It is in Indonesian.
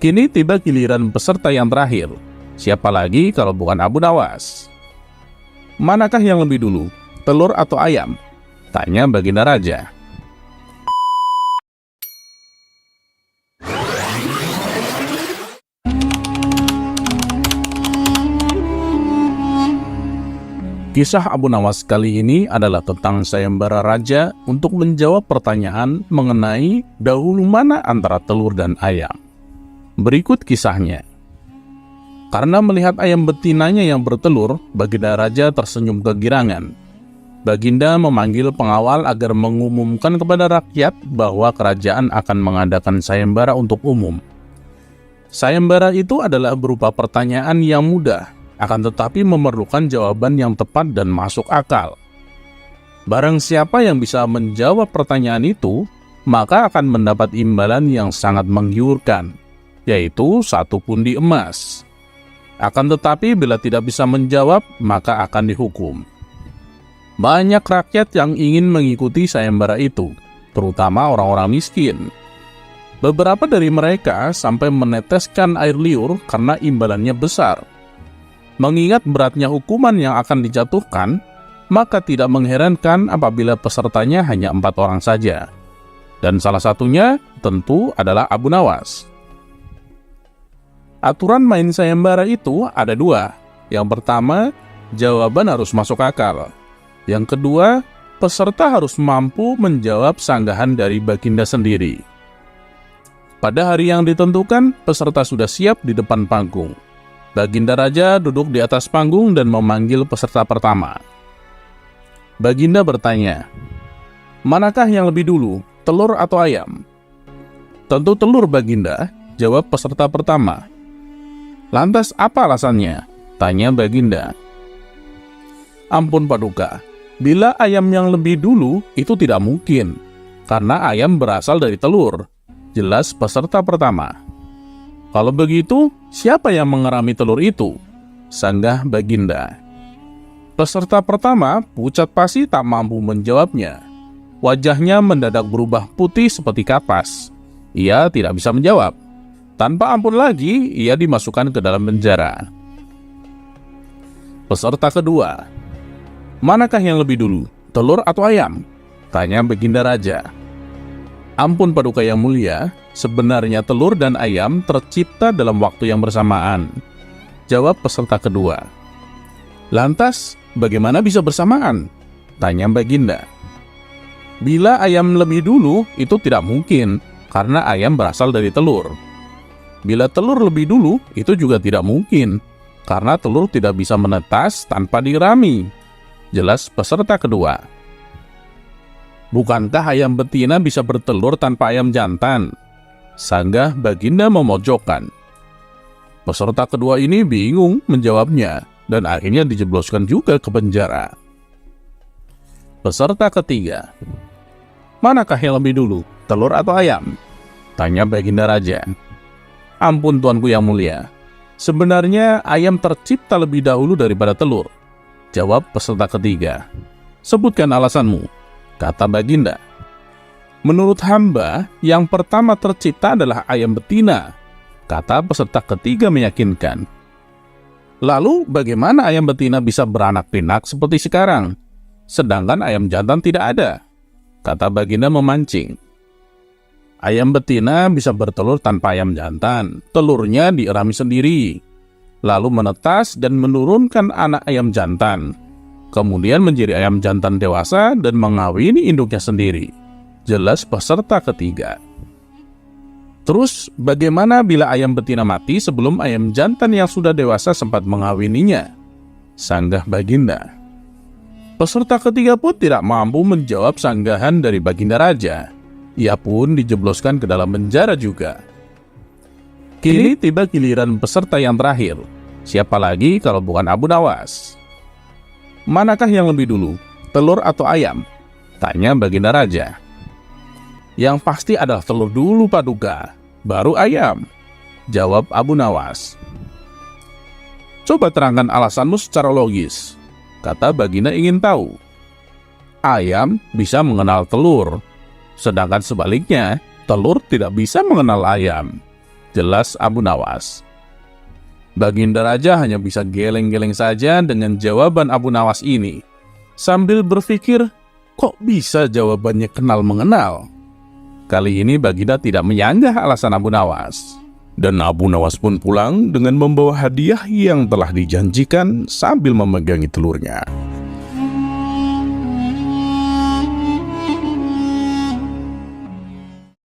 Kini tiba giliran peserta yang terakhir. Siapa lagi kalau bukan Abu Nawas? Manakah yang lebih dulu, telur atau ayam? Tanya Baginda Raja. Kisah Abu Nawas kali ini adalah tentang sayembara raja untuk menjawab pertanyaan mengenai dahulu mana antara telur dan ayam. Berikut kisahnya. Karena melihat ayam betinanya yang bertelur, Baginda Raja tersenyum kegirangan. Baginda memanggil pengawal agar mengumumkan kepada rakyat bahwa kerajaan akan mengadakan sayembara untuk umum. Sayembara itu adalah berupa pertanyaan yang mudah, akan tetapi memerlukan jawaban yang tepat dan masuk akal. Barang siapa yang bisa menjawab pertanyaan itu, maka akan mendapat imbalan yang sangat menggiurkan, yaitu 1 pundi emas. Akan tetapi bila tidak bisa menjawab, maka akan dihukum. Banyak rakyat yang ingin mengikuti sayembara itu, terutama orang-orang miskin. Beberapa dari mereka sampai meneteskan air liur karena imbalannya besar. Mengingat beratnya hukuman yang akan dijatuhkan, maka tidak mengherankan apabila pesertanya hanya 4 orang saja. Dan salah satunya tentu adalah Abu Nawas. Aturan main sayembara itu ada 2. Yang pertama, jawaban harus masuk akal. Yang kedua, peserta harus mampu menjawab sanggahan dari Baginda sendiri. Pada hari yang ditentukan, peserta sudah siap di depan panggung. Baginda Raja duduk di atas panggung dan memanggil peserta pertama. Baginda bertanya, manakah yang lebih dulu, telur atau ayam? Tentu telur, Baginda, jawab peserta pertama. Lantas apa alasannya? Tanya Baginda. Ampun Paduka, bila ayam yang lebih dulu itu tidak mungkin, karena ayam berasal dari telur, jelas peserta pertama. Kalau begitu, siapa yang mengerami telur itu? Sanggah Baginda. Peserta pertama, pucat pasi tak mampu menjawabnya. Wajahnya mendadak berubah putih seperti kapas. Ia tidak bisa menjawab. Tanpa ampun lagi, ia dimasukkan ke dalam penjara. Peserta kedua. Manakah yang lebih dulu, telur atau ayam? Tanya Baginda Raja. Ampun Paduka yang mulia, sebenarnya telur dan ayam tercipta dalam waktu yang bersamaan. Jawab peserta kedua. Lantas, bagaimana bisa bersamaan? Tanya Baginda. Bila ayam lebih dulu, itu tidak mungkin, karena ayam berasal dari telur. Bila telur lebih dulu, itu juga tidak mungkin, karena telur tidak bisa menetas tanpa dirami. Jelas peserta kedua. Bukankah ayam betina bisa bertelur tanpa ayam jantan? Sanggah Baginda memojokkan. Peserta kedua ini bingung menjawabnya dan akhirnya dijebloskan juga ke penjara. Peserta ketiga. Manakah yang lebih dulu, telur atau ayam? Tanya Baginda Raja. Ampun Tuanku yang mulia, sebenarnya ayam tercipta lebih dahulu daripada telur. Jawab peserta ketiga. Sebutkan alasanmu, kata Baginda. Menurut hamba, yang pertama tercipta adalah ayam betina, kata peserta ketiga meyakinkan. Lalu bagaimana ayam betina bisa beranak pinak seperti sekarang, sedangkan ayam jantan tidak ada? Kata Baginda memancing. Ayam betina bisa bertelur tanpa ayam jantan, telurnya dierami sendiri, lalu menetas dan menurunkan anak ayam jantan. Kemudian menjadi ayam jantan dewasa dan mengawini induknya sendiri. Jelas peserta ketiga. Terus bagaimana bila ayam betina mati sebelum ayam jantan yang sudah dewasa sempat mengawininya? Sanggah Baginda. Peserta ketiga pun tidak mampu menjawab sanggahan dari Baginda Raja. Ia pun dijebloskan ke dalam penjara juga. Kini tiba giliran peserta yang terakhir. Siapa lagi kalau bukan Abu Nawas? Manakah yang lebih dulu, telur atau ayam? Tanya Baginda Raja. Yang pasti adalah telur dulu Paduka, baru ayam. Jawab Abu Nawas. Coba terangkan alasanmu secara logis, kata Baginda ingin tahu. Ayam bisa mengenal telur, sedangkan sebaliknya telur tidak bisa mengenal ayam. jelas Abu Nawas. Baginda Raja hanya bisa geleng-geleng saja dengan jawaban Abu Nawas ini, sambil berpikir, kok bisa jawabannya kenal mengenal? Kali ini Baginda tidak menyanggah alasan Abu Nawas. Dan Abu Nawas pun pulang dengan membawa hadiah yang telah dijanjikan sambil memegangi telurnya.